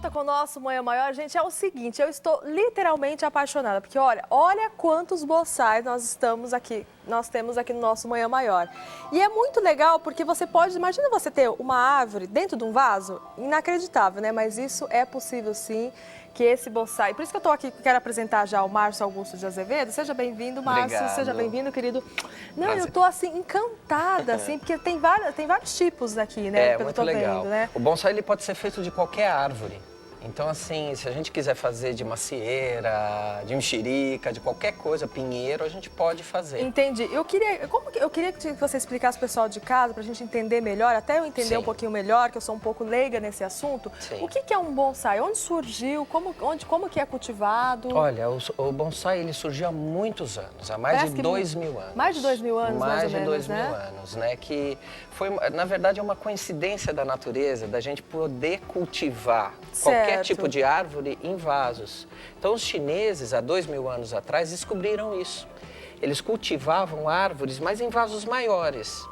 volta com o nosso Manhã Maior. Gente, é o seguinte, eu estou literalmente apaixonada, porque olha quantos bonsais nós temos aqui no nosso Manhã Maior. E é muito legal porque você pode, imagina você ter uma árvore dentro de um vaso, inacreditável, né? Mas isso é possível sim, que esse bonsai... Por isso que eu estou aqui, quero apresentar já o Márcio Augusto de Azevedo. Seja bem-vindo, Márcio. Obrigado. Seja bem-vindo, querido. Não, Prazer. eu estou assim, encantada, assim, porque tem vários tipos aqui, né? É, muito legal. Vendo, né? O bonsai ele pode ser feito de qualquer árvore. Então, assim, se a gente quiser fazer de macieira, de mexerica, de qualquer coisa, pinheiro, a gente pode fazer. Entendi. Eu queria que você explicasse pro pessoal de casa, pra gente entender melhor, até eu entender Sim. um pouquinho melhor, que eu sou um pouco leiga nesse assunto. Sim. O que é um bonsai? Onde surgiu? Como que é cultivado? Olha, o bonsai ele surgiu há muitos anos, há mais Parece de que 2.000 anos. mais de 2.000 anos, mais ou menos, Mais de 2.000 né? anos, né? Que foi, na verdade, é uma coincidência da natureza, da gente poder cultivar qualquer Certo. tipo de árvore em vasos. Então, os chineses, há 2.000 anos atrás, descobriram isso. Eles cultivavam árvores, mas em vasos maiores.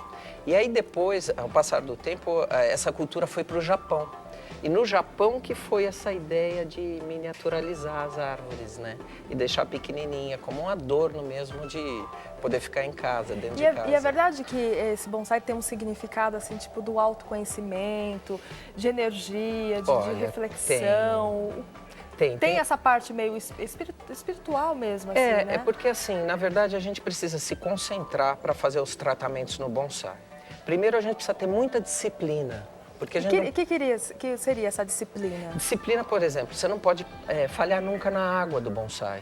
E aí, depois, ao passar do tempo, essa cultura foi para o Japão. E no Japão que foi essa ideia de miniaturalizar as árvores, né? E deixar pequenininha, como um adorno mesmo de poder ficar em casa, dentro de casa. E é verdade que esse bonsai tem um significado, assim, tipo, do autoconhecimento, de energia, de Olha, reflexão. Tem essa parte meio espiritual mesmo, assim, né? É porque assim, na verdade a gente precisa se concentrar para fazer os tratamentos no bonsai. Primeiro a gente precisa ter muita disciplina. Porque a gente que seria essa disciplina? Disciplina, por exemplo, você não pode falhar nunca na água do bonsai.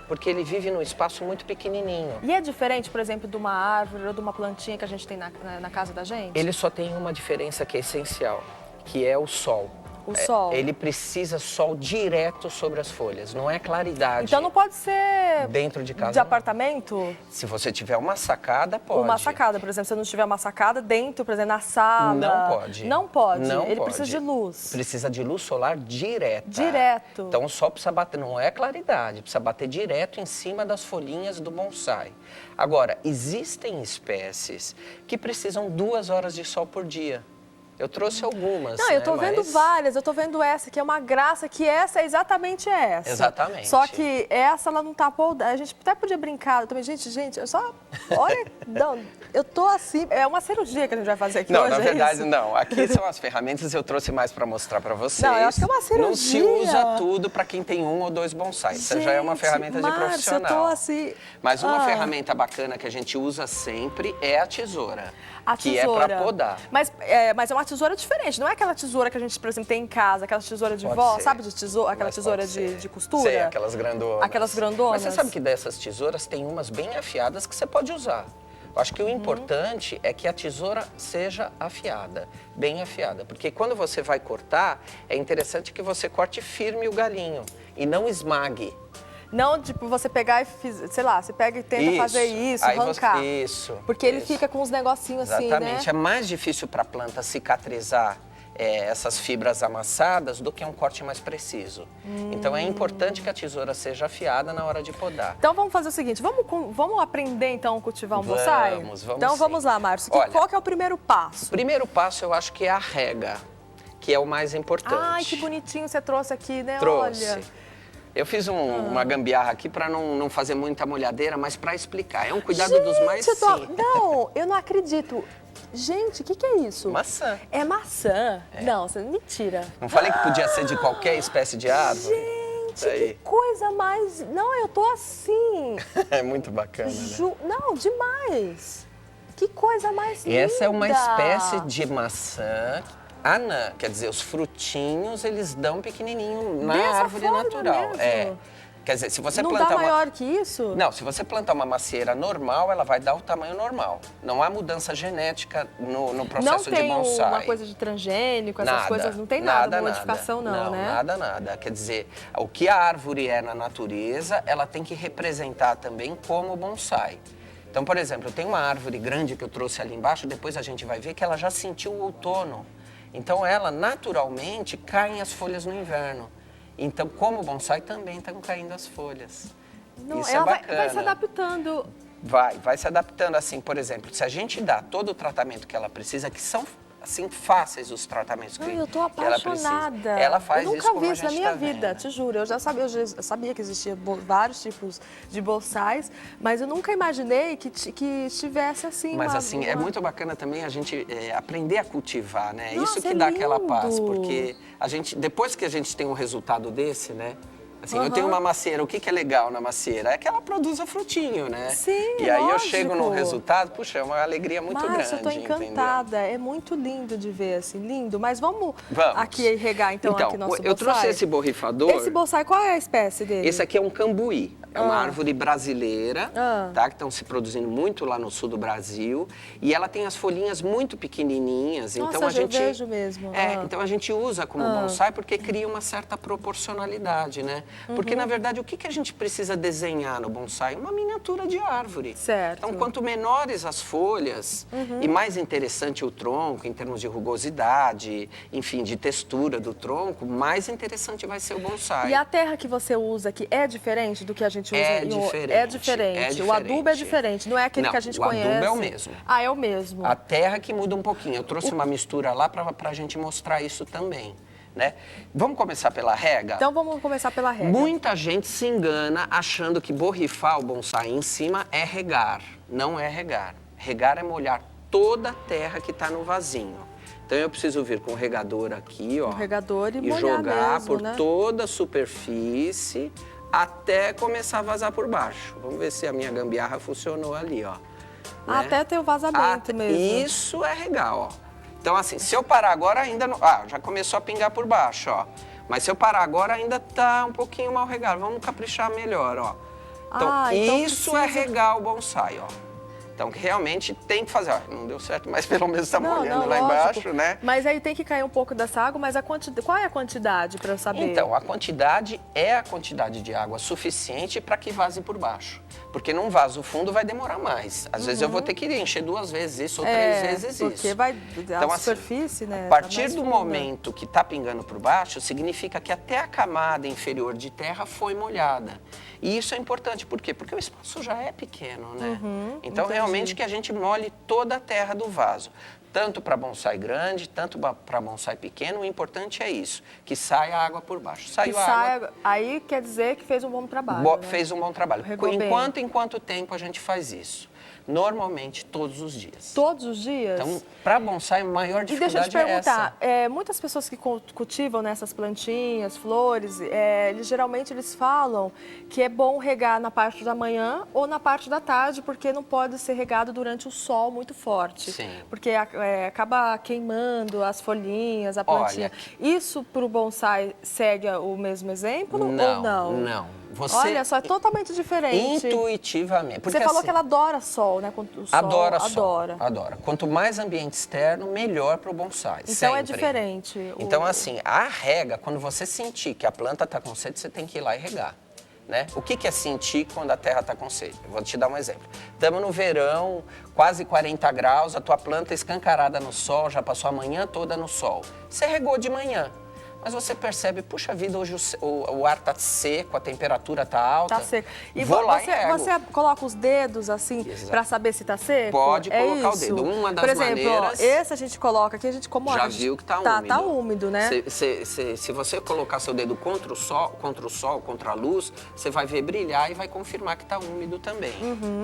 Porque ele vive num espaço muito pequenininho. E é diferente, por exemplo, de uma árvore ou de uma plantinha que a gente tem na casa da gente? Ele só tem uma diferença que é essencial, que é o sol. O sol. Ele precisa sol direto sobre as folhas, não é claridade. Então não pode ser dentro de casa. De apartamento? Se você tiver uma sacada, pode. Uma sacada, por exemplo, se não tiver uma sacada dentro, por exemplo, na sala. Não pode. Não pode. Não Ele pode. precisa de luz. Precisa de luz solar direta. Direto. Então o sol precisa bater, não é claridade, precisa bater direto em cima das folhinhas do bonsai. Agora, existem espécies que precisam 2 horas de sol por dia. Eu trouxe algumas. Não, eu tô vendo várias, eu tô vendo essa, que é uma graça, que essa é exatamente essa. Exatamente. Só que essa, ela não tá podada. A gente até podia brincar, eu também, gente, eu só, olha, não, eu tô assim, é uma cirurgia que a gente vai fazer aqui não, hoje, na verdade, isso? não. Aqui são as ferramentas, eu trouxe mais para mostrar para vocês. Não, eu acho que é uma cirurgia. Não se usa tudo para quem tem 1 ou 2 bonsais. Isso já é uma ferramenta de profissional. Eu tô assim... Mas uma ferramenta bacana que a gente usa sempre é a tesoura. A que tesoura. é para podar. Mas é uma tesoura diferente, não é aquela tesoura que a gente, por exemplo, tem em casa, aquela tesoura de vó, sabe de tesoura, aquela tesoura de costura? Sei, aquelas grandonas. Aquelas grandonas. Mas você sabe que dessas tesouras tem umas bem afiadas que você pode usar. Eu acho que o importante é que a tesoura seja afiada, bem afiada. Porque quando você vai cortar, é interessante que você corte firme o galinho e não esmague. Não, tipo, você pegar e, sei lá, você pega e tenta fazer isso, arrancar. Isso. Porque ele fica com uns negocinhos assim, né? Exatamente. É mais difícil para a planta cicatrizar essas fibras amassadas do que um corte mais preciso. Então é importante que a tesoura seja afiada na hora de podar. Então vamos fazer o seguinte, vamos aprender então a cultivar um bonsai? Vamos Então sim. vamos lá, Márcio. Olha, Qual que é o primeiro passo? O primeiro passo eu acho que é a rega, que é o mais importante. Ai, que bonitinho você trouxe aqui, né? Trouxe. Olha. Eu fiz uma gambiarra aqui para não fazer muita molhadeira, mas para explicar. É um cuidado Gente, dos mais simples. Não, eu não acredito. Gente, o que é isso? Maçã. É maçã? Não, você mentira. Não falei que podia ser de qualquer espécie de árvore? Gente, Aí. que coisa mais... Não, eu tô assim. É muito bacana, né? Não, demais. Que coisa mais linda. E essa é uma espécie de maçã anã, quer dizer, os frutinhos eles dão pequenininho na Dessa árvore forma natural. mesmo? É. Quer dizer, se você Não plantar dá maior que isso? Não, se você plantar uma macieira normal, ela vai dar o tamanho normal. Não há mudança genética no processo de bonsai. Não tem uma coisa de transgênico, essas coisas, não tem nada, modificação não, né? Nada. Quer dizer, o que a árvore é na natureza, ela tem que representar também como bonsai. Então, por exemplo, eu tenho uma árvore grande que eu trouxe ali embaixo, depois a gente vai ver que ela já sentiu o outono. Então, ela naturalmente caem as folhas no inverno. Então, como bonsai, também estão caindo as folhas. Não, Isso ela é bacana. vai se adaptando. Vai se adaptando assim, por exemplo, se a gente dá todo o tratamento que ela precisa, que são assim, fáceis os tratamentos que, Eu tô que ela precisa. apaixonada. Ela faz eu isso nunca como vi a isso na gente minha tá vida, vendo. te juro. Eu sabia que existia vários tipos de bonsais, mas eu nunca imaginei que tivesse assim Mas uma, assim, é muito bacana também a gente aprender a cultivar, né? Nossa, Isso que é dá aquela paz, lindo. porque a gente, depois que a gente tem um resultado desse, né? Assim, eu Aham. tenho uma macieira, o que é legal na macieira? É que ela produz o frutinho, né? Sim, E aí eu lógico. chego no resultado, puxa, é uma alegria muito Márcia, eu tô grande, encantada. entendeu? É muito lindo de ver, assim, lindo. Mas vamos Vamos. aqui regar então aqui nosso bonsai. Eu trouxe esse borrifador. Esse bonsai, qual é a espécie dele? Esse aqui é um cambuí. É uma árvore brasileira, tá? Que estão se produzindo muito lá no sul do Brasil. E ela tem as folhinhas muito pequenininhas. Nossa, Então a gente eu vejo mesmo. então a gente usa como bonsai porque cria uma certa proporcionalidade, né? Porque na verdade o que a gente precisa desenhar no bonsai? Uma miniatura de árvore. Certo. Então quanto menores as folhas e mais interessante o tronco em termos de rugosidade, enfim, de textura do tronco, mais interessante vai ser o bonsai. E a terra que você usa aqui é diferente do que a gente usa? É em diferente. É diferente. O adubo é diferente, não é aquele Não, que a gente o adubo conhece? é o mesmo. Ah, é o mesmo. A terra que muda um pouquinho. Eu trouxe uma mistura lá para a gente mostrar isso também, né? Vamos começar pela rega? Então vamos começar pela rega. Muita gente se engana achando que borrifar o bonsai em cima é regar. Não é regar. Regar é molhar toda a terra que está no vasinho. Então eu preciso vir com o regador aqui, ó. Um regador e molhar jogar mesmo, por né? toda a superfície até começar a vazar por baixo. Vamos ver se a minha gambiarra funcionou ali, ó. Né? Até ter o vazamento mesmo. Isso é regar, ó. Então assim, se eu parar agora ainda não... Ah, já começou a pingar por baixo, ó. Mas se eu parar agora ainda tá um pouquinho mal regado. Vamos caprichar melhor, ó. Então, então isso é regar o bonsai, ó. Então, que realmente tem que fazer. Ó, não deu certo, mas pelo menos está molhando lá lógico. embaixo, né? Mas aí tem que cair um pouco dessa água, mas qual é a quantidade para eu saber? Então, a quantidade é a quantidade de água suficiente para que vaze por baixo. Porque num vaso fundo vai demorar mais. Às vezes eu vou ter que encher 2 vezes isso ou 3 vezes isso. Porque vai Então, a assim, superfície, né? a tá partir mais do funda. momento que está pingando por baixo, significa que até a camada inferior de terra foi molhada. E isso é importante, por quê? Porque o espaço já é pequeno, né? Então, entendi. realmente que a gente molhe toda a terra do vaso. Tanto para bonsai grande, tanto para bonsai pequeno, o importante é isso, que saia a água por baixo. Saiu a água, Aí quer dizer que fez um bom trabalho, né? fez um bom trabalho. Regou bem. Em quanto tempo a gente faz isso? Normalmente, todos os dias. Todos os dias? Então, para bonsai, a maior E dificuldade deixa eu te é essa. perguntar, muitas pessoas que cultivam nessas plantinhas, flores, geralmente eles falam que é bom regar na parte da manhã ou na parte da tarde, porque não pode ser regado durante o sol muito forte. Sim. Porque acaba queimando as folhinhas, a plantinha. Olha, Isso para o bonsai segue o mesmo exemplo ou não? Não. Você Olha, só é totalmente diferente. intuitivamente. Porque, Você falou assim, que ela adora sol, né? O sol, adora sol. adora. Adora. Quanto mais ambiente externo, melhor para o bonsai. Então é sempre. diferente. Então, assim, a rega, quando você sentir que a planta está com sede, você tem que ir lá e regar. Né? O que é sentir quando a terra está com sede? Eu vou te dar um exemplo. Estamos no verão, quase 40 graus, a tua planta escancarada no sol, já passou a manhã toda no sol. Você regou de manhã. Mas você percebe, puxa vida, hoje o ar está seco, a temperatura está alta. Tá seco. E vou lá e rego. você coloca os dedos assim para saber se está seco? Pode colocar o isso? dedo. Uma das Por exemplo, maneiras... esse a gente coloca aqui, a gente como já a gente viu que está úmido. Tá úmido, né? Se você colocar seu dedo contra o sol, contra a luz, você vai ver brilhar e vai confirmar que está úmido também.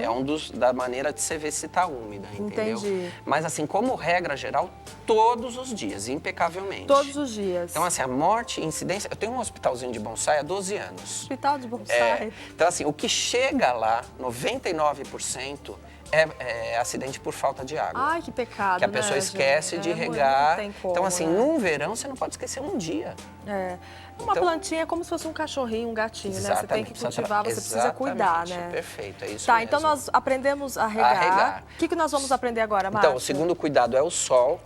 É da maneira de você ver se está úmida, entendeu? Entendi. Mas assim, como regra geral, todos os dias, impecavelmente. Todos os dias. Então assim, a morte, incidência... Eu tenho um hospitalzinho de bonsai há 12 anos. Hospital de bonsai. Então assim, o que chega lá, 99%, é acidente por falta de água. Ai, que pecado, Que a pessoa né, esquece gente? de Não regar. tem como, Então assim, né? num verão você não pode esquecer um dia. Uma Então- plantinha é como se fosse um cachorrinho, um gatinho, né? Você tem que cultivar, você precisa cuidar, né? Perfeito, é isso Tá, mesmo. então nós aprendemos a regar. regar. O que nós vamos aprender agora, Márcia? Então, o segundo cuidado é o sol.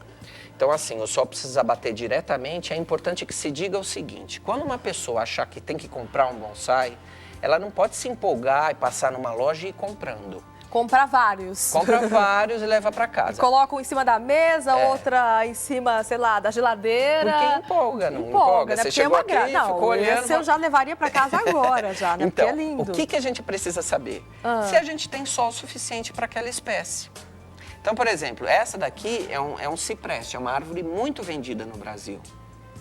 Então, assim, o sol precisa bater diretamente. É importante que se diga o seguinte: quando uma pessoa achar que tem que comprar um bonsai, ela não pode se empolgar e passar numa loja e ir comprando. Comprar vários. Compra vários e leva para casa. Coloca um em cima da mesa, outra em cima, sei lá, da geladeira. Porque empolga, não empolga, Você né? Porque chegou é uma aqui, Não, ficou olhando... esse eu já levaria para casa agora, já, né? Então, Porque é lindo. o que a gente precisa saber? Se a gente tem sol suficiente para aquela espécie. Então, por exemplo, essa daqui é um cipreste, é uma árvore muito vendida no Brasil,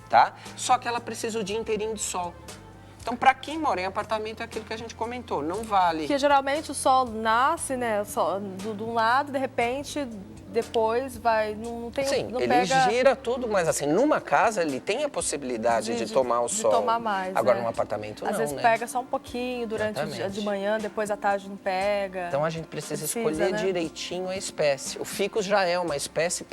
tá? Só que ela precisa o dia inteirinho de sol. Então, para quem mora em apartamento, é aquilo que a gente comentou, não vale. Porque geralmente o sol nasce, né, de um lado, de repente, depois vai, não tem, Sim, não ele pega... gira tudo, mas assim, numa casa ele tem a possibilidade de tomar o sol. De tomar mais, Agora, né? num apartamento Às não, vezes né? pega só um pouquinho durante o dia Exatamente. de manhã, depois à tarde não pega. Então a gente precisa escolher né? direitinho a espécie. O ficus já é uma espécie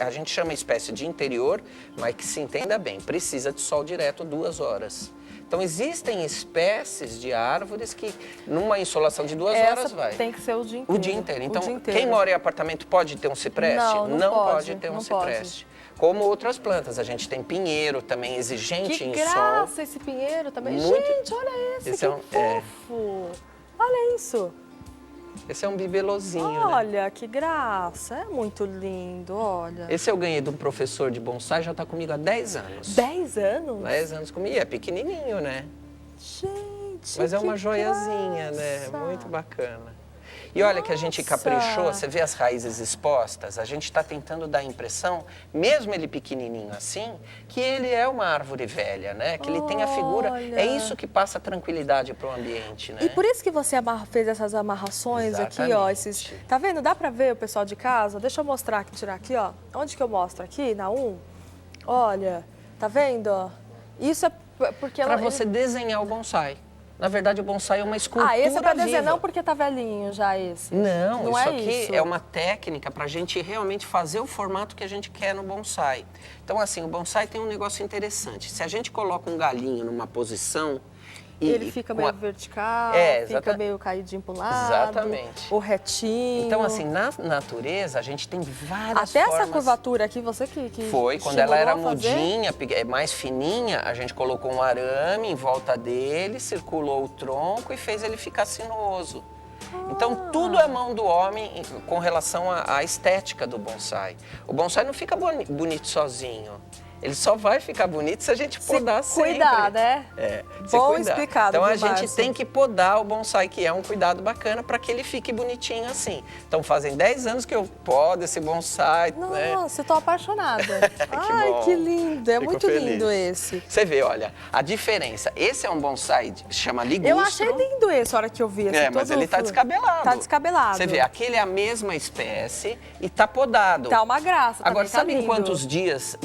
a gente chama espécie de interior, mas que se entenda bem, precisa de sol direto 2 horas. Então existem espécies de árvores que numa insolação de 2 horas vai. Tem que ser o dia inteiro. O dia inteiro. Então, O dia inteiro. quem mora em apartamento pode ter um cipreste? Não pode ter um não cipreste. Como outras plantas. A gente tem pinheiro também exigente Que em graça sol. esse pinheiro também. Muito- Gente, olha esse, Esse que é um- fofo. Olha isso. Esse é um bibelozinho, né? Olha, que graça. É muito lindo, olha. Esse eu ganhei de um professor de bonsai, já está comigo há 10 anos. 10 anos? 10 anos comigo. E é pequenininho, né? Gente, Mas é uma que joiazinha, né? graça. Muito bacana. E olha que a gente Nossa. caprichou, você vê as raízes expostas, a gente está tentando dar a impressão, mesmo ele pequenininho assim, que ele é uma árvore velha, né? Que ele tem a figura, Olha. é isso que passa tranquilidade para o ambiente, né? E por isso que você fez essas amarrações aqui, ó. Tá vendo? Dá pra ver o pessoal de casa? Deixa eu mostrar aqui, tirar aqui, ó. Onde que eu mostro? Aqui, na 1? Olha, tá vendo, ó? Isso é porque Para você desenhar o bonsai. Na verdade, o bonsai é uma escultura Ah, esse é pra desenhar, viva. não porque tá velhinho já esse. Não, isso é aqui isso. é uma técnica para a gente realmente fazer o formato que a gente quer no bonsai. Então, assim, o bonsai tem um negócio interessante. Se a gente coloca um galinho numa posição... Ele fica meio vertical, fica meio caidinho pro lado. Exatamente. Ou retinho. Então, assim, na natureza, a gente tem várias Até formas... essa curvatura aqui, você que Foi, quando ela era estimulou a fazer? mudinha, mais fininha, a gente colocou um arame em volta dele, circulou o tronco e fez ele ficar sinuoso. Então, tudo é mão do homem com relação à estética do bonsai. O bonsai não fica bonito sozinho. Ele só vai ficar bonito se a gente podar sempre. Cuidar, né? Se Bom cuidar. explicado, Então, a viu, gente Márcio? tem que podar o bonsai, que é um cuidado bacana para que ele fique bonitinho assim. Então, fazem 10 anos que eu podo esse bonsai, né? Nossa, eu tô apaixonada. Ai, bom. que lindo. É Fico muito feliz. lindo esse. Você vê, olha, a diferença. Esse é um bonsai, chama ligustro. Eu achei lindo esse, a hora que eu vi. Assim, Mas todo ele tá descabelado. Tá descabelado. Você vê, aquele é a mesma espécie e tá podado. Tá uma graça. Agora, também, tá sabe em lindo. quantos dias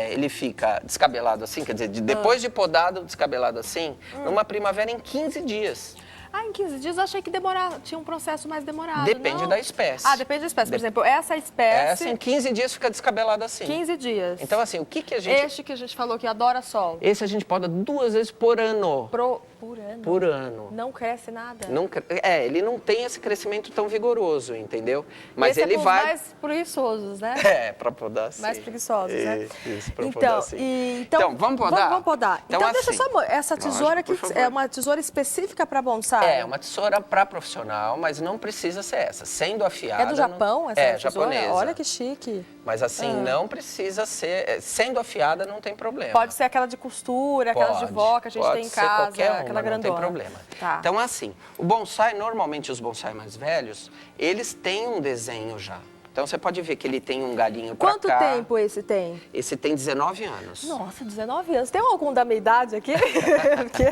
ele fica descabelado assim? Quer dizer, depois de podado, descabelado assim? Numa primavera, em 15 dias. Ah, em 15 dias eu achei que tinha um processo mais demorado. Depende não? da espécie. Ah, depende da espécie. Por exemplo, essa espécie, Essa em 15 dias fica descabelado assim. 15 dias. Então, assim, o que a gente... Este que a gente falou que adora sol. Esse a gente poda 2 vezes por ano. Por ano. Por ano. Não cresce nada. Ele não tem esse crescimento tão vigoroso, entendeu? Mas Esse ele é pros vai... mais preguiçosos, né? Para podar assim. Mais preguiçosos, né? Isso, para podar Então, assim. então, vamos podar? Vamos podar. Então, Então, deixa eu assim, só... Essa tesoura lógico, aqui por favor. é uma tesoura específica para bonsai? É, uma tesoura para profissional, mas não precisa ser essa. Sendo afiada... É do Japão, essa tesoura? japonesa. Olha que chique. Mas assim, não precisa ser... Sendo afiada, não tem problema. Pode ser aquela de costura, aquelas de vó que a gente pode tem em ser casa, qualquer uma, aquela não grandona. tem problema. Tá. Então, assim, o bonsai, normalmente os bonsai mais velhos, eles têm um desenho já. Então, você pode ver que ele tem um galinho pra cá. Quanto tempo esse tem? Esse tem 19 anos. Nossa, 19 anos. Tem algum da minha idade aqui? Porque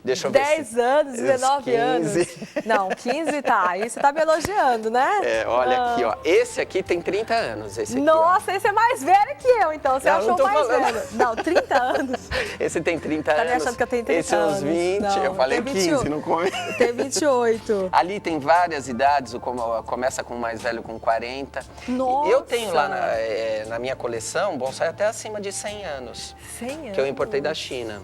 Deixa eu ver 10 se- anos, uns 19 anos. 15. Não, 15 tá. Aí você tá me elogiando, né? Olha aqui, ó. Esse aqui tem 30 anos, esse aqui, ó. Nossa, esse é mais velho que eu, então. Você Não, não achou tô mais falando. velho. Não, 30 anos. Esse tem 30 Tá anos. me achando que eu tenho 30 esse é uns anos. 20. Não, eu falei tem 15, 21. não come. Tem 28. Ali tem várias idades, começa com o mais velho com 40. Nossa! Eu tenho lá na minha coleção bonsai até acima de 100 anos. 100 anos? Que eu importei da China.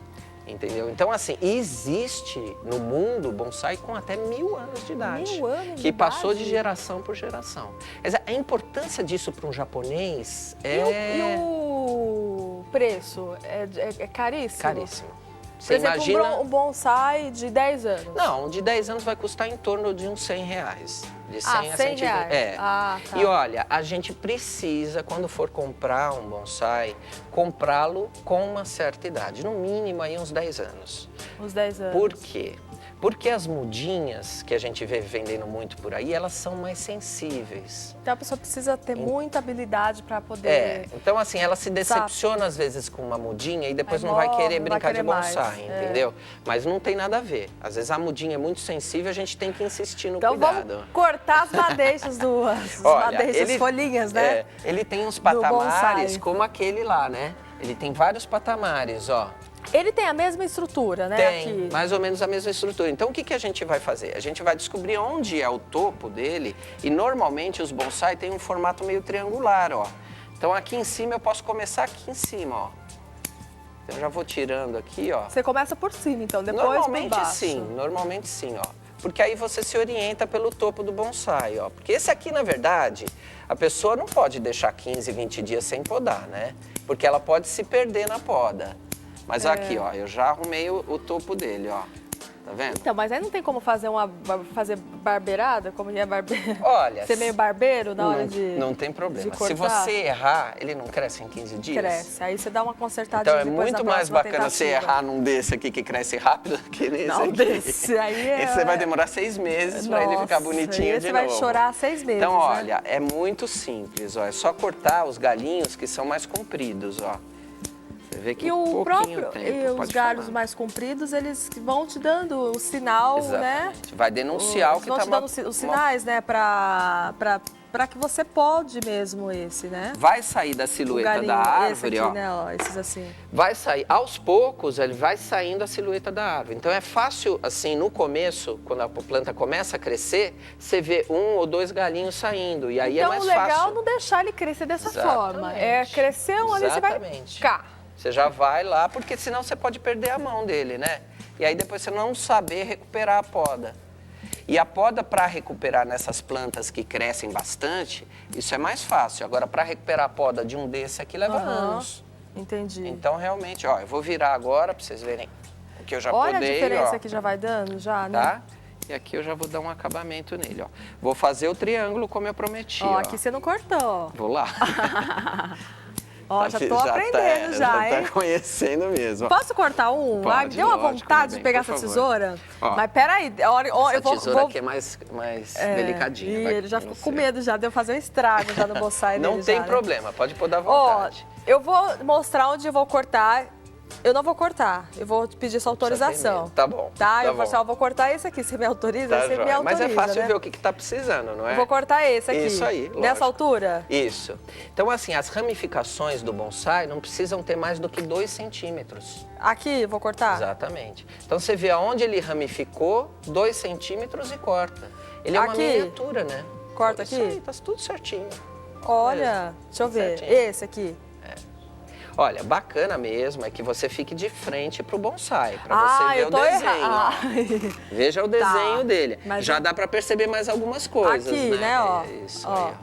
Entendeu? Então, assim, existe no mundo bonsai com até 1000 anos de idade. 1000 anos que de passou idade? de geração por geração. Mas a importância disso para um japonês E é o preço? É caríssimo? caríssimo. Por Você exemplo, imagina... um bonsai de 10 anos. Não, de 10 anos vai custar em torno de uns 100 reais. De 100 Ah, a 100 120. reais. É. Ah, tá. E olha, a gente precisa, quando for comprar um bonsai, comprá-lo com uma certa idade. No mínimo aí uns 10 anos. Uns 10 anos. Por quê? Porque as mudinhas que a gente vê vendendo muito por aí, elas são mais sensíveis. Então a pessoa precisa ter muita habilidade para poder... Então assim, ela se decepciona às vezes com uma mudinha e depois Aí não vai morre, querer não vai brincar querer de bonsai, mais. entendeu? Mas não tem nada a ver. Às vezes a mudinha é muito sensível, a gente tem que insistir no Então cuidado. vamos cortar as madeixas Olha, as folhinhas, né? Ele tem uns bonsai. patamares como aquele lá, né? Ele tem vários patamares, ó. Ele tem a mesma estrutura, né? Tem, Aqui. mais ou menos a mesma estrutura. Então, o que a gente vai fazer? A gente vai descobrir onde é o topo dele e, normalmente, os bonsai têm um formato meio triangular, ó. Então, aqui em cima, eu posso começar aqui em cima, ó. Eu já vou tirando aqui, ó. Você começa por cima, então, depois por baixo. Normalmente sim, ó. Porque aí você se orienta pelo topo do bonsai, ó. Porque esse aqui, na verdade, a pessoa não pode deixar 15, 20 dias sem podar, né? Porque ela pode se perder na poda. Mas aqui, ó, eu já arrumei o topo dele, ó. Tá vendo? Então, mas aí não tem como fazer fazer barbeirada? Como é barbeiro? Olha... Ser meio barbeiro na hora de... Não tem problema. de Se cortar? você errar, ele não cresce em 15 dias? Cresce. Aí você dá uma consertadinha Então é depois muito na mais próxima bacana você tentativa. errar num desse aqui que cresce rápido do que nesse Não, aqui. desse aí é... Esse você vai demorar 6 meses para ele ficar bonitinho aí de você novo. vai chorar 6 meses, Então, né? olha, é muito simples, ó. É só cortar os galinhos que são mais compridos, ó. Você vê que E em o pouquinho próprio, tempo, e os pode galhos falar. mais compridos, eles vão te dando o sinal, né? Exatamente. Vai denunciar o que vão tá te dando os sinais, né? Pra que você pode mesmo esse, né? Vai sair da O silhueta galinho, da árvore, esse aqui, ó. né? Ó, esses assim. Vai sair, aos poucos, ele vai saindo a silhueta da árvore. Então é fácil, assim, no começo, quando a planta começa a crescer, você vê 1 ou 2 galinhos saindo. E aí Então, é mais o legal fácil. é não deixar ele crescer dessa Exatamente. forma. É crescer um ali, você vai Exatamente. cá. Você já vai lá, porque senão você pode perder a mão dele, né? E aí depois você não saber recuperar a poda. E a poda para recuperar nessas plantas que crescem bastante, isso é mais fácil. Agora, para recuperar a poda de um desse aqui leva anos. Entendi. Então, realmente, ó, eu vou virar agora para vocês verem o que eu já Olha podei, a diferença ó, que já vai dando, já, né? tá? E aqui eu já vou dar um acabamento nele, ó. Vou fazer o triângulo como eu prometi, ó. Aqui você não cortou. Vou lá. Ó, já tô aprendendo já, hein? tá conhecendo mesmo. ó. Posso cortar um? Pode, Ai, me deu uma lógico, vontade meu de bem, pegar por essa favor. tesoura. Ó, Mas peraí, Essa eu vou... tesoura aqui é mais delicadinha. Ih, vai ele já com ficou você. com medo já, deu fazer um estrago já no bonsai Não dele tem já, né? problema, pode pôr da Ó, vontade. eu vou mostrar onde eu vou cortar. Eu não vou cortar, eu vou te pedir sua precisa ter autorização. medo. Tá bom, Tá? tá eu vou bom. assim, ó, eu vou cortar esse aqui, você me autoriza? Tá, Você me joia. autoriza, Mas é fácil né? ver o que tá precisando, não é? Eu vou cortar esse aqui. Isso aí, Nessa lógico. altura? Isso. Então, assim, as ramificações do bonsai não precisam ter mais do que 2 centímetros. Aqui, eu vou cortar? Exatamente. Então, você vê aonde ele ramificou, 2 centímetros e corta. Ele é uma Aqui? miniatura, né? Corta Isso aqui? aí, tá tudo certinho. Olha, deixa eu ver. Certinho. Esse aqui. Olha, bacana mesmo é que você fique de frente pro bonsai, para você ver eu o tô desenho. errada. Ó. Veja o desenho dele. mas Já eu- dá para perceber mais algumas coisas, Aqui, né, ó. Isso Ó. aí,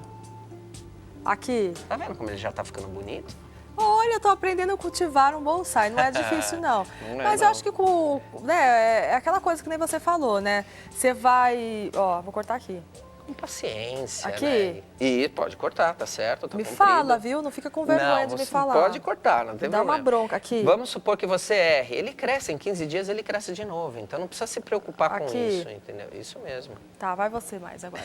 Aqui. ó. Tá vendo como ele já tá ficando bonito? Olha, eu tô aprendendo a cultivar um bonsai, não é difícil não. Não é, Mas eu não. acho que com, né, é aquela coisa que nem você falou, né? Você vai, ó, vou cortar aqui. Com paciência, Aqui? né? E pode cortar, tá certo? Tá Me comprido. fala, viu? Não fica com vergonha Não, de me você falar. pode cortar, não tem Dá problema. uma bronca aqui. Vamos supor que você erre. Ele cresce em 15 dias, ele cresce de novo. Então não precisa se preocupar com Aqui. isso, entendeu? Isso mesmo. Tá, vai você mais agora.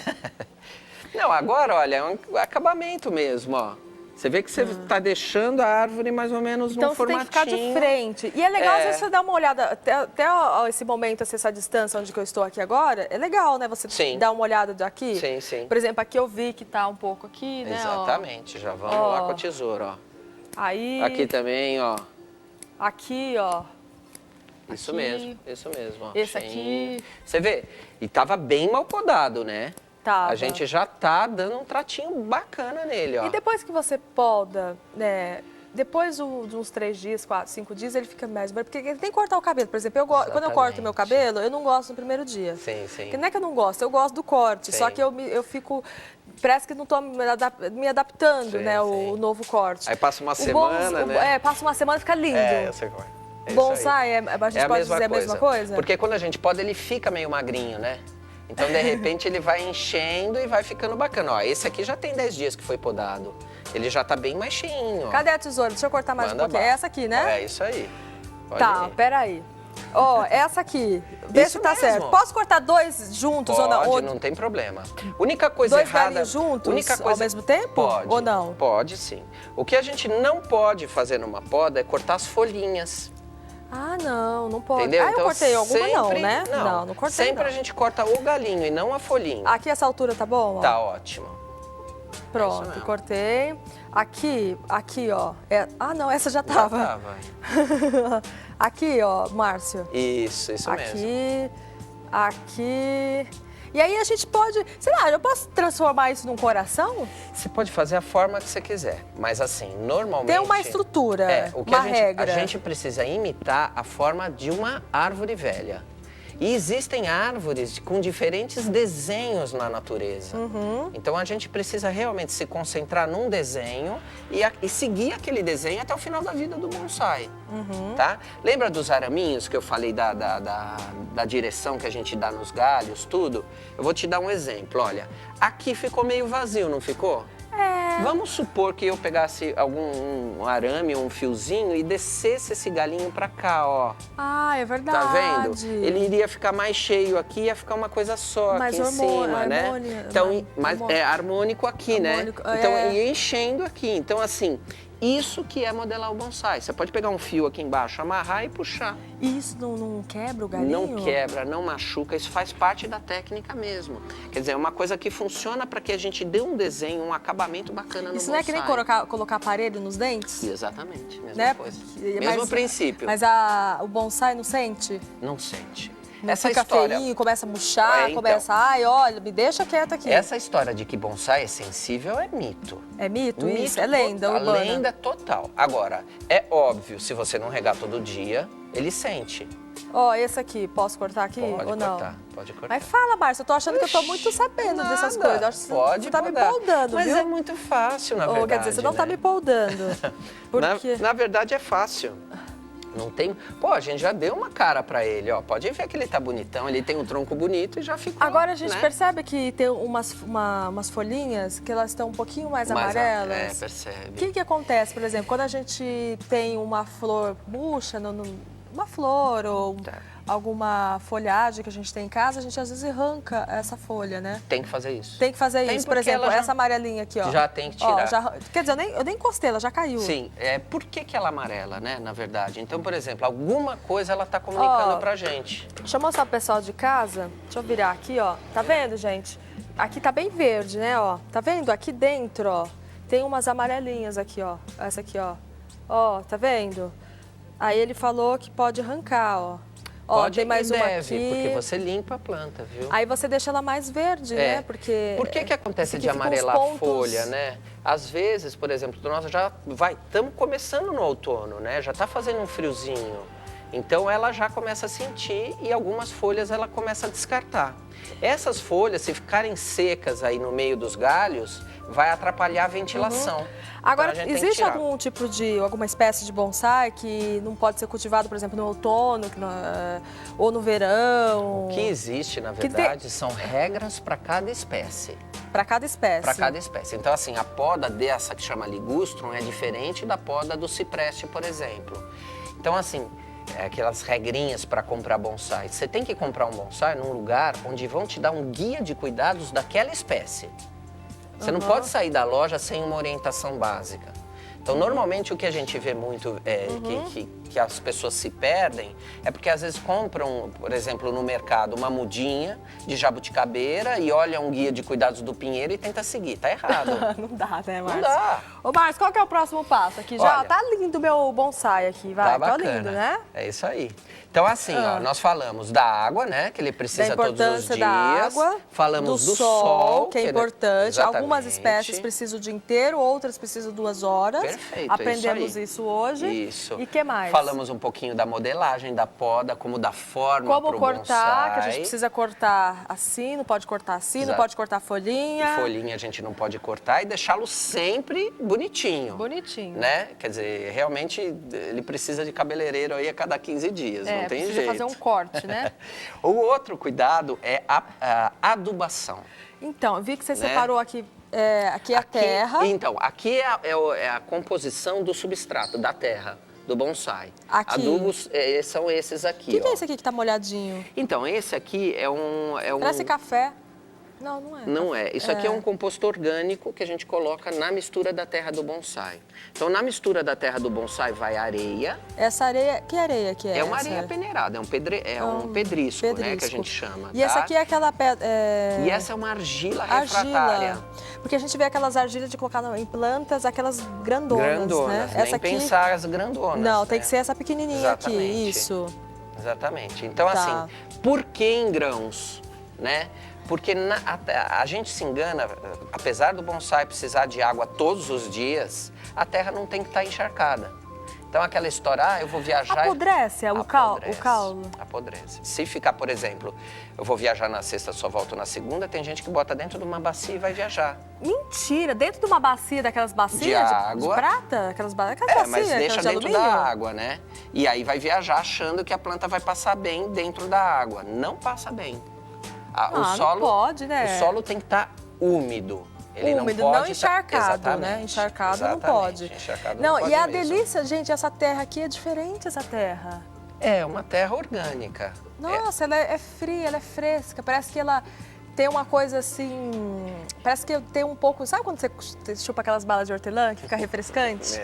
Não, agora, olha, é um acabamento mesmo, ó. Você vê que você tá deixando a árvore mais ou menos Então num você tem que ficar de formatinho. frente. E é legal É. às vezes você dar uma olhada, até ó, esse momento, assim, essa distância onde que eu estou aqui agora, é legal, né? Você Sim. dar uma olhada daqui. Sim, sim. Por exemplo, aqui eu vi que tá um pouco aqui, né? ó. Exatamente, já vamos Ó. lá com a tesoura, ó. Aí, Aqui também, ó. aqui, ó. Isso Aqui. mesmo, ó. Esse Cheinho. aqui. Você vê? E tava bem mal podado, né? Tava. A gente já tá dando um tratinho bacana nele, ó. E depois que você poda, né? Depois de uns 3 dias, 4, 5 dias, ele fica mais... Porque ele tem que cortar o cabelo. Por exemplo, quando eu corto o meu Exatamente. cabelo, eu não gosto no primeiro dia. Sim, sim. Porque não é que eu não gosto, eu gosto do corte. Sim. Só que eu fico... Parece que não estou me adaptando, Sim, né? sim. O novo corte. Aí passa uma O semana, né? É, passa uma semana e fica lindo. É, eu sei como é. É isso Bonsai, aí. a gente pode dizer a mesma coisa? Porque quando a gente poda, ele fica meio magrinho, né? Então, de repente, ele vai enchendo e vai ficando bacana. Ó, esse aqui já tem 10 dias que foi podado. Ele já tá bem mais cheinho, ó. Cadê a tesoura? Deixa eu cortar mais Manda um pouquinho. É bala. essa aqui, né? É isso aí. Pode Tá, ir. peraí. Ó, essa aqui. Vê Isso se tá mesmo. certo. Posso cortar dois juntos ou não? Pode, não tem problema. Única coisa Dois errada... galinhos juntos única coisa... ao mesmo tempo? Pode. Ou não? Pode, sim. O que a gente não pode fazer numa poda é cortar as folhinhas. Ah, não pode. Entendeu? Ah, eu Então, cortei alguma não, sempre- né? Não cortei Sempre não. a gente corta o galinho e não a folhinha. Aqui essa altura tá bom? Ó? Tá ótimo. Pronto, mesmo. cortei. Aqui, ó. Ah, não, essa já Já tava. tava. Aqui, ó, Márcio. Isso mesmo. Aqui. E aí a gente pode, sei lá, eu posso transformar isso num coração? Você pode fazer a forma que você quiser, mas assim, normalmente... Tem uma estrutura, o que uma a regra. gente precisa imitar a forma de uma árvore velha. E existem árvores com diferentes desenhos na natureza. Então a gente precisa realmente se concentrar num desenho e seguir aquele desenho até o final da vida do bonsai. Tá? Lembra dos araminhos que eu falei da direção que a gente dá nos galhos, tudo? Eu vou te dar um exemplo, olha. Aqui ficou meio vazio, não ficou? Vamos supor que eu pegasse algum arame, um fiozinho e descesse esse galinho pra cá, ó. Ah, é verdade. Tá vendo? Ele iria ficar mais cheio aqui, ia ficar uma coisa só Mais aqui em cima, né? Então, mas é harmônico aqui, Harmônico, né? Então, é. ia enchendo aqui. Então, assim, isso que é modelar o bonsai. Você pode pegar um fio aqui embaixo, amarrar e puxar. E isso não quebra o galinho? Não quebra, não machuca, isso faz parte da técnica mesmo. Quer dizer, é uma coisa que funciona para que a gente dê um desenho, um acabamento bacana no Isso bonsai. não é que nem colocar aparelho nos dentes? Exatamente, mesma Né? coisa. Mas- Mesmo princípio. Mas o bonsai não sente? Não sente. Não Essa fica história... feinho, começa a murchar, então. começa, ai, olha, me deixa quieto aqui. Essa história de que bonsai é sensível é mito. É mito isso? Mito É lenda total, urbana? lenda total. Agora, é óbvio, se você não regar todo dia, ele sente. Ó, esse aqui, posso cortar aqui Pode ou não? cortar, pode cortar. Mas fala, Márcia, eu tô achando que eu tô muito sabendo Nada, dessas coisas. Eu acho que pode você tá me podar. poldando, Mas viu? é muito fácil, na Ou, verdade, quer dizer, você não tá né? me poldando. Porque... Na verdade, é fácil. Não tem... Pô, a gente já deu uma cara pra ele, ó. Pode ver que ele tá bonitão, ele tem um tronco bonito e já ficou, Agora a gente né? percebe que tem umas folhinhas que elas estão um pouquinho mais amarelas. É, percebe. O que acontece, por exemplo, quando a gente tem uma flor murcha, uma flor ou Tá. alguma folhagem que a gente tem em casa, a gente às vezes arranca essa folha, né? Tem que fazer isso. Tem que fazer Tem, isso. Por porque exemplo, ela já- essa amarelinha aqui, ó. Já tem que Ó, tirar. quer dizer, eu nem encostei, ela já caiu. Sim, por que ela é amarela, né, na verdade? Então, por exemplo, alguma coisa ela tá comunicando Ó. pra gente. Deixa eu mostrar pro pessoal de casa. Deixa eu virar aqui, ó. Tá vendo, gente? Aqui tá bem verde, né, ó. Tá vendo? Aqui dentro, ó, tem umas amarelinhas aqui, ó. Essa aqui, ó. Ó, tá vendo? Aí ele falou que pode arrancar, ó. Ó, Pode tem mais e uma deve, aqui. porque você limpa a planta, viu? Aí você deixa ela mais verde, né? Porque... Por que acontece aqui de ficam os amarelar a pontos. folha, né? Às vezes, por exemplo, nós estamos começando no outono, né? Já está fazendo um friozinho. Então ela já começa a sentir e algumas folhas ela começa a descartar. Essas folhas, se ficarem secas aí no meio dos galhos, vai atrapalhar a ventilação. Agora, Então, a gente tem que existe tirar. algum tipo de, alguma espécie de bonsai que não pode ser cultivado, por exemplo, no outono ou no verão? O que existe, na Que tem- verdade, são regras para cada espécie. Para cada espécie. Para cada espécie. Então, assim, a poda dessa que chama ligustrum é diferente da poda do cipreste, por exemplo. Então, assim, aquelas regrinhas para comprar bonsai. Você tem que comprar um bonsai num lugar onde vão te dar um guia de cuidados daquela espécie. Você não pode sair da loja sem uma orientação básica. Então, normalmente, o que a gente vê muito que as pessoas se perdem é porque, às vezes, compram, por exemplo, no mercado, uma mudinha de jabuticabeira e olha um guia de cuidados do pinheiro e tenta seguir. Tá errado. Não dá, né, Márcio? Não dá. Ô, Márcio, qual que é o próximo passo aqui? Já Olha, tá lindo o meu bonsai aqui, vai. Tá bacana. lindo, né? É isso aí. Então, assim, ó, nós falamos da água, né? Que ele Da precisa todos os importância dias. da água, Falamos do sol, que é ele- importante. Algumas Exatamente. espécies precisam o dia inteiro, outras precisam 2 horas. Perfeito, Aprendemos é isso hoje. Isso. E o que mais? Falamos um pouquinho da modelagem, da poda, como da forma Como pro cortar, que a bonsai. gente precisa cortar assim, não pode cortar assim, não Exato. pode cortar folhinha. Folhinha a gente não pode cortar e deixá-lo sempre bonitinho. Bonitinho. Né? Quer dizer, realmente ele precisa de cabeleireiro aí a cada 15 dias, não tem precisa jeito. fazer um corte, né? O outro cuidado é a adubação. Então, eu vi que você Né? separou aqui, aqui é a terra. Então, aqui é a composição do substrato, da terra. do bonsai. Aqui. Adubos são esses aqui, O que ó. é esse aqui que tá molhadinho? Então, esse aqui é um... Parece café. Não, não é. Não é. Isso aqui é um composto orgânico que a gente coloca na mistura da terra do bonsai. Então, na mistura da terra do bonsai vai areia. Essa areia, que areia que é? É uma essa? areia peneirada, é um pedrisco, né, que a gente chama. E essa aqui é aquela pedra... E essa é uma argila refratária. Argila. Porque a gente vê aquelas argilas de colocar em plantas, aquelas grandonas, né? Nem Essa aqui... pensar as grandonas. Não, né? tem que ser essa pequenininha Exatamente. aqui, isso. Exatamente. Então, Tá. assim, por que em grãos, né? Porque a gente se engana, apesar do bonsai precisar de água todos os dias, a terra não tem que estar encharcada. Então, aquela história, eu vou viajar... Apodrece o caule? Apodrece. Se ficar, por exemplo, eu vou viajar na sexta, só volto na segunda, tem gente que bota dentro de uma bacia e vai viajar. Mentira! Dentro de uma bacia, daquelas bacias De água. de prata? Aquelas bacias, Mas deixa aquelas de dentro da alumínio? água, né? E aí vai viajar achando que a planta vai passar bem dentro da água. Não passa bem. Não pode, né? O solo tem que estar úmido. Ele Úmido, não pode não encharcado, exatamente, né? Encharcado exatamente. não pode. Encharcado Não, não pode e a mesmo. delícia, gente, essa terra aqui é diferente, essa terra. É uma terra orgânica. Nossa, ela é fria, ela é fresca, parece que ela tem uma coisa assim... Parece que tem um pouco... Sabe quando você chupa aquelas balas de hortelã que fica refrescante?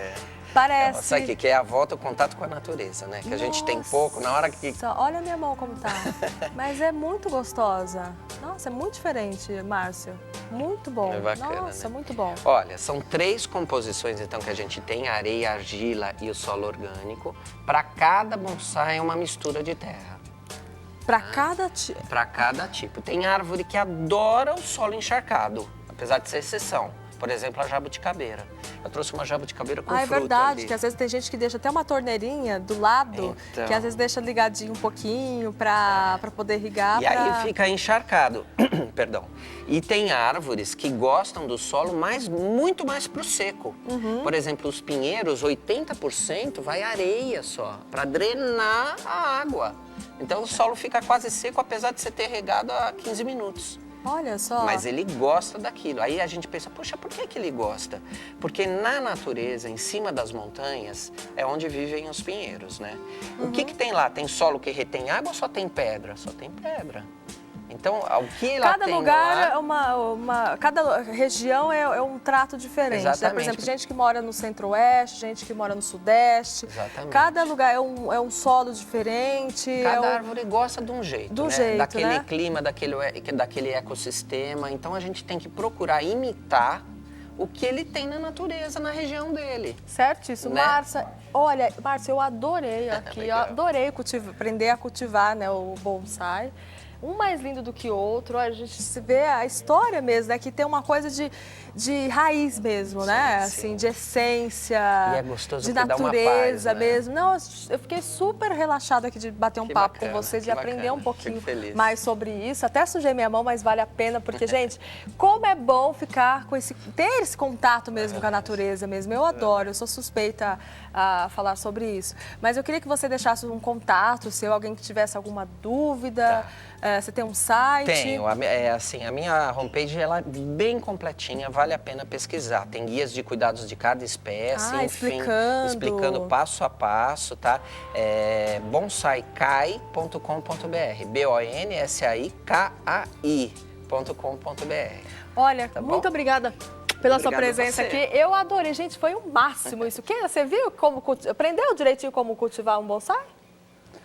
Parece... Sabe o que é a volta, o contato com a natureza, né? Que a gente tem pouco, na hora que... Olha a minha mão como tá. Mas é muito gostosa. Nossa, é muito diferente, Márcio. Muito bom. É bacana, Nossa, né? muito bom. Olha, são 3 composições, então, que a gente tem, a areia, a argila e o solo orgânico. Para cada bonsai é uma mistura de terra. Para cada tipo. Para cada tipo. Tem árvore que adora o solo encharcado, apesar de ser exceção. Por exemplo, a jabuticabeira. Eu trouxe uma jabuticabeira com fruta é verdade, ali. que às vezes tem gente que deixa até uma torneirinha do lado, Então. que às vezes deixa ligadinho um pouquinho para poder irrigar. E aí fica encharcado, perdão. E tem árvores que gostam do solo muito mais pro seco. Por exemplo, os pinheiros, 80% vai areia só, para drenar a água. Então o solo fica quase seco, apesar de você ter regado há 15 minutos. Olha só. Mas ele gosta daquilo. Aí a gente pensa, poxa, por que ele gosta? Porque na natureza, em cima das montanhas, é onde vivem os pinheiros, né? O que tem lá? Tem solo que retém água ou só tem pedra? Só tem pedra. Então, o que lá Cada tem lugar lá... cada região é um trato diferente. Né? Por exemplo, gente que mora no centro-oeste, gente que mora no sudeste. Exatamente. Cada lugar é um solo diferente. Cada árvore gosta de um jeito, do né? jeito, daquele né? clima, daquele ecossistema. Então, a gente tem que procurar imitar o que ele tem na natureza, na região dele. Certíssimo. Né? Márcia, eu adorei aqui. Eu Legal. adorei aprender a cultivar, né, o bonsai. Um mais lindo do que o outro. Olha, a gente se vê a história mesmo, né? Que tem uma coisa de raiz mesmo, né? Sim. Assim, de essência, E é gostoso de porque dá uma natureza paz, né? mesmo. Não, eu fiquei super relaxada aqui de bater um Que papo bacana, com vocês, de que aprender bacana. um pouquinho Fico feliz. mais sobre isso. Até sujei minha mão, mas vale a pena, porque, gente, como é bom ficar com ter esse contato mesmo com a natureza mesmo. Eu adoro, eu sou suspeita a falar sobre isso. Mas eu queria que você deixasse um contato seu, alguém que tivesse alguma dúvida. Você tem um site? Tenho. A minha homepage ela é bem completinha, vale a pena pesquisar. Tem guias de cuidados de cada espécie, enfim, explicando passo a passo, tá? É bonsaikai.com.br, BONSAIKAI.com.br. Olha, Tá bom? muito obrigada pela sua Obrigado presença a você. aqui. Eu adorei, gente, foi o máximo isso. Você viu aprendeu direitinho como cultivar um bonsai?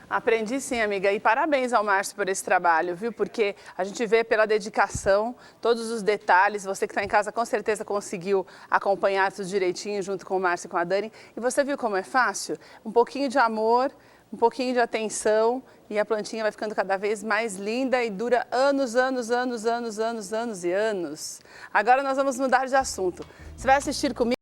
Aprendi sim, amiga, e parabéns ao Márcio por esse trabalho, viu? Porque a gente vê pela dedicação, todos os detalhes, você que está em casa com certeza conseguiu acompanhar tudo direitinho junto com o Márcio e com a Dani. E você viu como é fácil? Um pouquinho de amor, um pouquinho de atenção e a plantinha vai ficando cada vez mais linda e dura anos, anos, anos, anos, anos, anos e anos. Agora nós vamos mudar de assunto. Você vai assistir comigo?